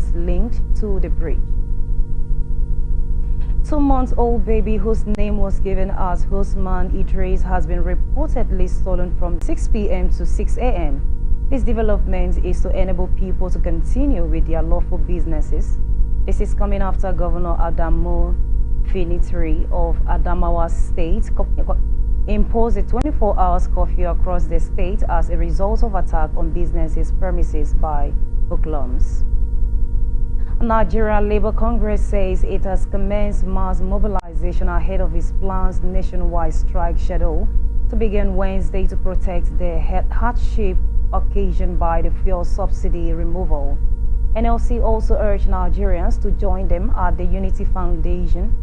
was linked to the breach. 2-month-old baby whose name was given as Husman Idris has been reportedly stolen from 6 p.m. to 6 a.m. This development is to enable people to continue with their lawful businesses. This is coming after Governor Adamu Finitri of Adamawa State imposed a 24-hour curfew across the state as a result of attack on businesses' premises by hoodlums. Nigerian Labour Congress says it has commenced mass mobilization ahead of its planned nationwide strike schedule to begin Wednesday to protect the hardship occasioned by the fuel subsidy removal. NLC also urged Nigerians to join them at the Unity Foundation.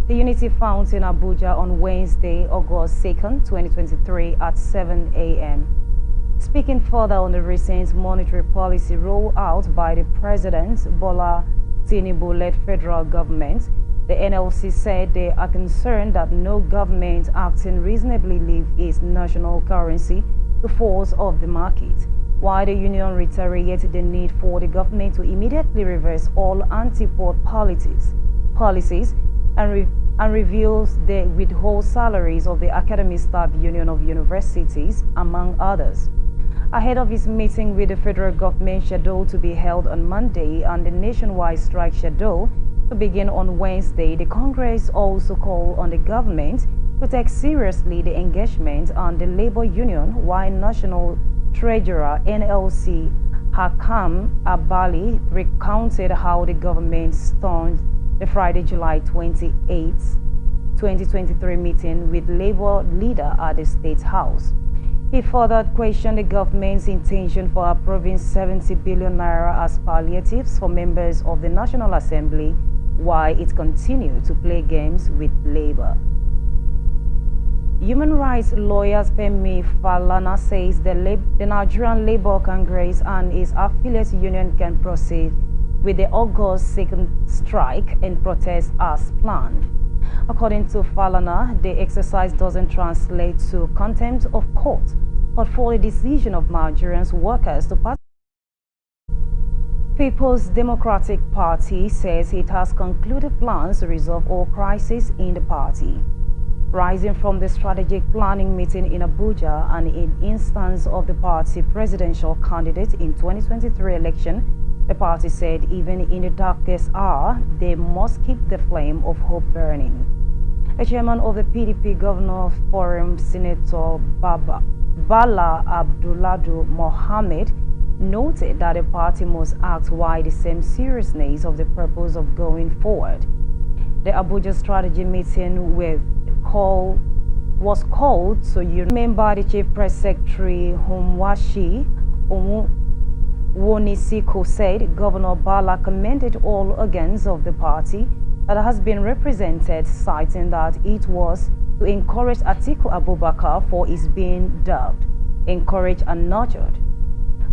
The Unity Fountain, Abuja, on Wednesday, August 2nd, 2023 at 7 a.m. Speaking further on the recent monetary policy rollout by the President Bola Tinubu-led federal government, the NLC said they are concerned that no government acting reasonably leaves its national currency to force of the market, while the union reiterated the need for the government to immediately reverse all anti-poor policies and reveals the withhold salaries of the Academic Staff Union of Universities, among others. Ahead of his meeting with the federal government scheduled to be held on Monday and the nationwide strike schedule to begin on Wednesday, the Congress also called on the government to take seriously the engagement on the labor union, while National Treasurer NLC Hakam Abali recounted how the government stormed the Friday, July 28, 2023 meeting with labor leader at the State House. He further questioned the government's intention for approving 70 billion naira as palliatives for members of the National Assembly, while it continued to play games with labor. Human rights lawyer Femi Falana says the Nigerian Labour Congress and its affiliate union can proceed with the August 2nd strike and protest as planned. According to Falana, the exercise doesn't translate to contempt of court, but for the decision of Nigerian workers to participate. People's Democratic Party says it has concluded plans to resolve all crises in the party. Rising from the strategic planning meeting in Abuja and in instance of the party presidential candidate in 2023 election, the party said even in the darkest hour, they must keep the flame of hope burning. The chairman of the PDP Governor Forum, Senator Bala Abdulladu Mohammed, noted that the party must act while the same seriousness of the purpose of going forward. The Abuja strategy meeting was called to unite by the Chief Press Secretary Humwashi Wonisiko said Governor Bala commended all organs of the party that has been represented, citing that it was to encourage Atiku Abubakar for his being dubbed, encouraged and nurtured.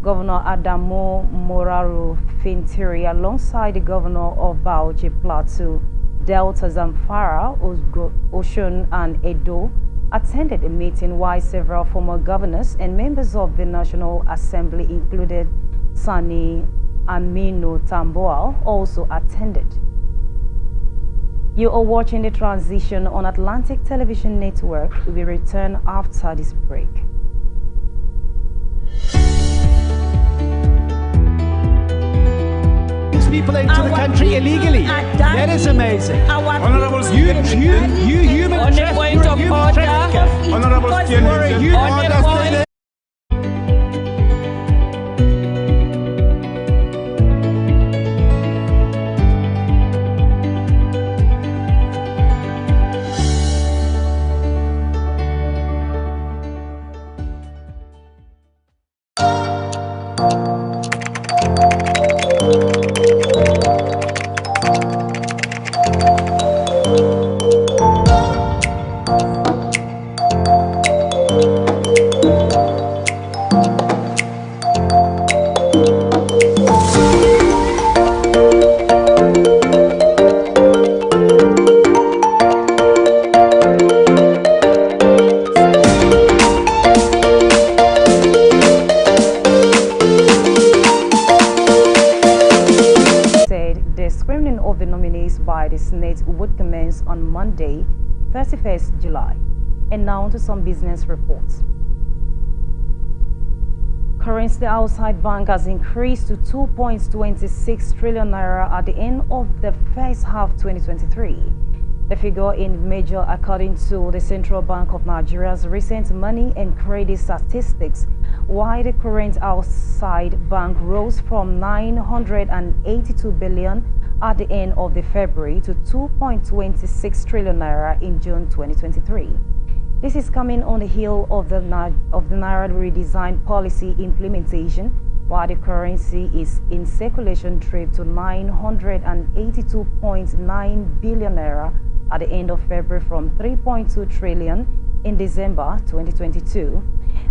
Governor Adamu Moraru Fintiri, alongside the Governor of Bauchi Plateau, Delta, Zamfara, Oshun and Edo, attended the meeting, while several former governors and members of the National Assembly, included Sani Aminu Tamboa, also attended. You are watching The Transition on Atlantic Television Network. We return after this break. People into the country illegally. That is amazing. Honorable you human trafficker. Honorable Honorable nominees by the Senate would commence on Monday, 31st July. And now to some business reports. Currency outside bank has increased to 2.26 trillion naira at the end of the first half 2023. The figure in major according to the Central Bank of Nigeria's recent money and credit statistics, while the current outside bank rose from 982 billion at the end of the February to 2.26 trillion naira in June 2023. This is coming on the heel of the Naira redesign policy implementation, while the currency is in circulation tripped to 982.9 billion naira at the end of February from 3.2 trillion in December 2022.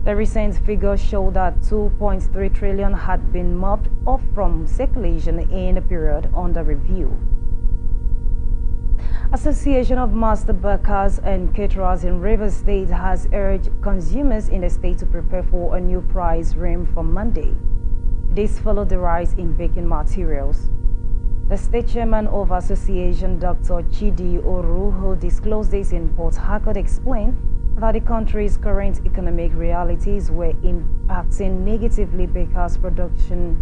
The recent figures show that 2.3 trillion had been mopped off from circulation in the period under review. Association of Master Bakers and Caterers in Rivers State has urged consumers in the state to prepare for a new price reign from Monday. This followed the rise in baking materials. The state chairman of association, Dr. Chidi Oru, who disclosed this in Port Harcourt, explained that the country's current economic realities were impacting negatively bakers' production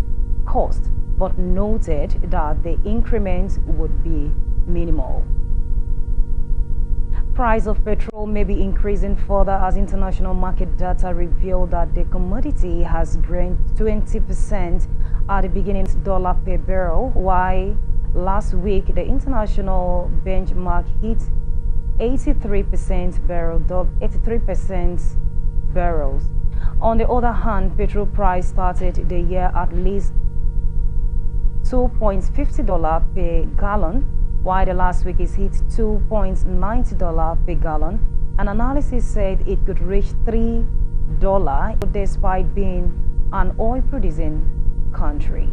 cost, but noted that the increment would be minimal. Price of petrol may be increasing further as international market data reveal that the commodity has grown 20% at the beginning dollar per barrel, while last week the international benchmark hit 83% barrels. On the other hand, petrol price started the year at least $2.50 per gallon, while the last week is hit $2.90 per gallon. An analysis said it could reach $3 despite being an oil-producing country.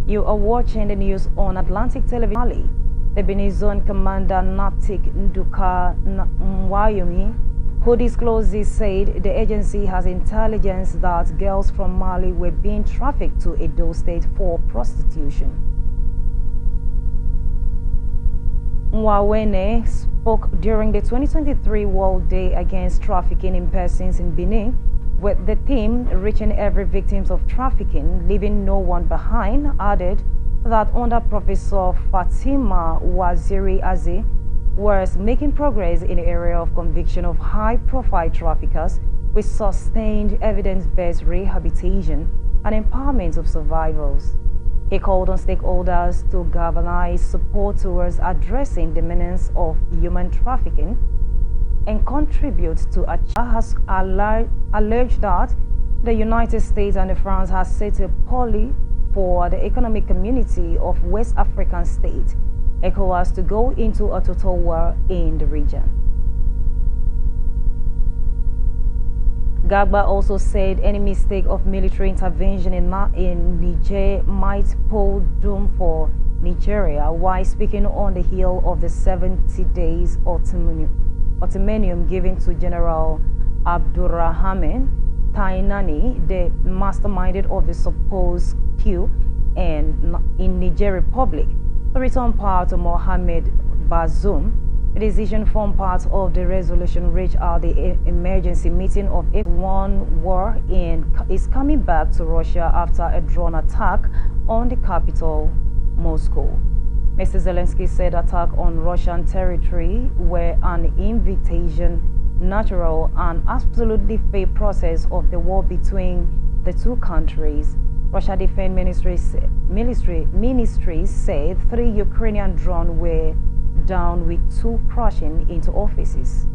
You are watching the news on Atlantic Television. The Benin Zone Commander Naptik Nduka Mwayomi, who disclosed this, said the agency has intelligence that girls from Mali were being trafficked to Edo State for prostitution. Mwawene spoke during the 2023 World Day Against Trafficking in Persons in Benin, with the theme reaching every victim of trafficking, leaving no one behind. Added that under Professor Fatima Waziri Aze was making progress in the area of conviction of high-profile traffickers with sustained evidence-based rehabilitation and empowerment of survivors. He called on stakeholders to galvanize support towards addressing the menace of human trafficking and contribute to has alleged that the United States and France has set a policy for the Economic Community of West African States, ECOWAS, to go into a total war in the region. Gagba also said any mistake of military intervention in Niger might spell doom for Nigeria, while speaking on the heel of the 70 days ultimatum given to General Abdurrahman Tainani, the mastermind of the supposed coup in Niger Republic, to return power to Mohamed Bazoum. The decision formed part of the resolution reached at the emergency meeting of One War and is coming back to Russia after a drone attack on the capital, Moscow. Mr. Zelensky said attack on Russian territory were an invitation, natural and absolutely fair process of the war between the two countries. Russia Defense Ministry said 3 Ukrainian drones were down with 2 crashing into offices.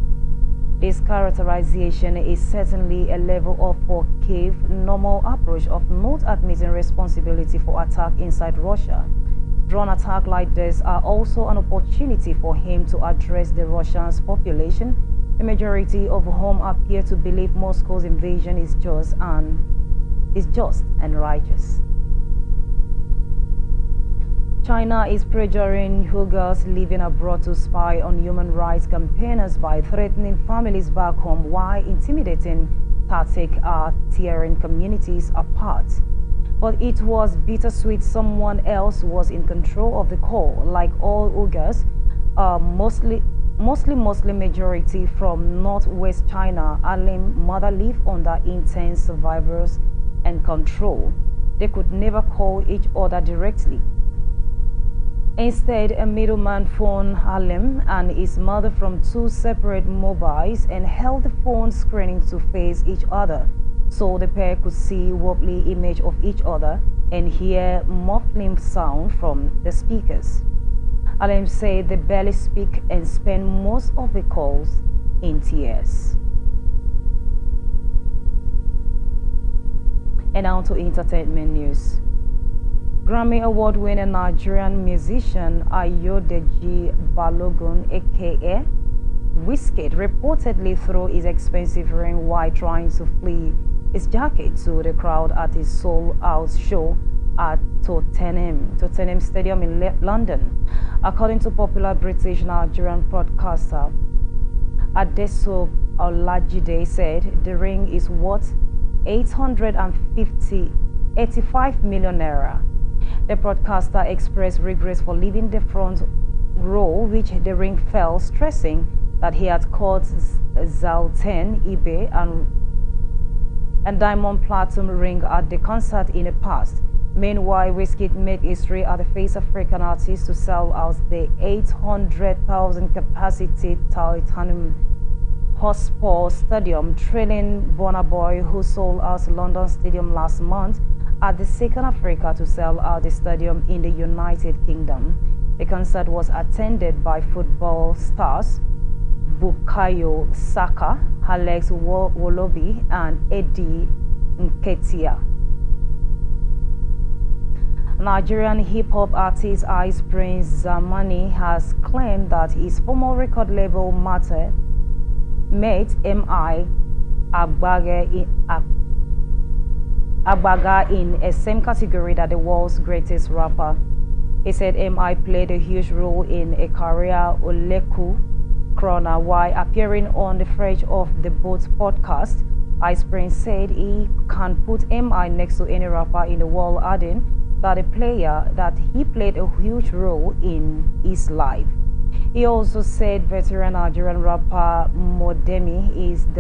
This characterization is certainly a level of for Kiev normal approach of not admitting responsibility for attack inside Russia. Drone attacks like this are also an opportunity for him to address the Russian population, the majority of whom appear to believe Moscow's invasion is just and righteous. China is pressuring Uyghurs living abroad to spy on human rights campaigners by threatening families back home while intimidating tactics are tearing communities apart. But it was bittersweet. Someone else was in control of the call. Like all Uyghurs, mostly Muslim majority from northwest China, Alim mother lived under intense surveillance and control. They could never call each other directly. Instead, a middleman phoned Halim and his mother from two separate mobiles and held the phone screening to face each other, so the pair could see wobbly image of each other and hear muffling sound from the speakers. Halim said they barely speak and spend most of the calls in tears. And now to entertainment news. Grammy Award-winning Nigerian musician Ayodeji Balogun, aka Wizkid, reportedly threw his expensive ring while trying to flee his jacket to the crowd at his sold-out show at Tottenham Stadium in London. According to popular British Nigerian broadcaster Adeso Olajide said the ring is worth 85 million naira. The broadcaster expressed regrets for leaving the front row, which the ring fell, stressing that he had caught Zlatan eBay and diamond platinum ring at the concert in the past. Meanwhile, Wizkid made history as the first African artist to sell out the 800,000 capacity Tottenham Hotspur Stadium, trailing Burna Boy, who sold out London Stadium last month, as the second Africa to sell out the stadium in the United Kingdom. The concert was attended by football stars Bukayo Saka, Alex Wolobi, and Eddie Nketiah. Nigerian hip-hop artist Ice Prince Zamani has claimed that his former record label mate M.I. Agbaga in a same category that the world's greatest rapper. He said M.I. played a huge role in a career Oleku Krona while appearing on the French of the Boat podcast. Ice Prince said he can put M.I. next to any rapper in the world, adding that he played a huge role in his life. He also said veteran Nigerian rapper Modemi is the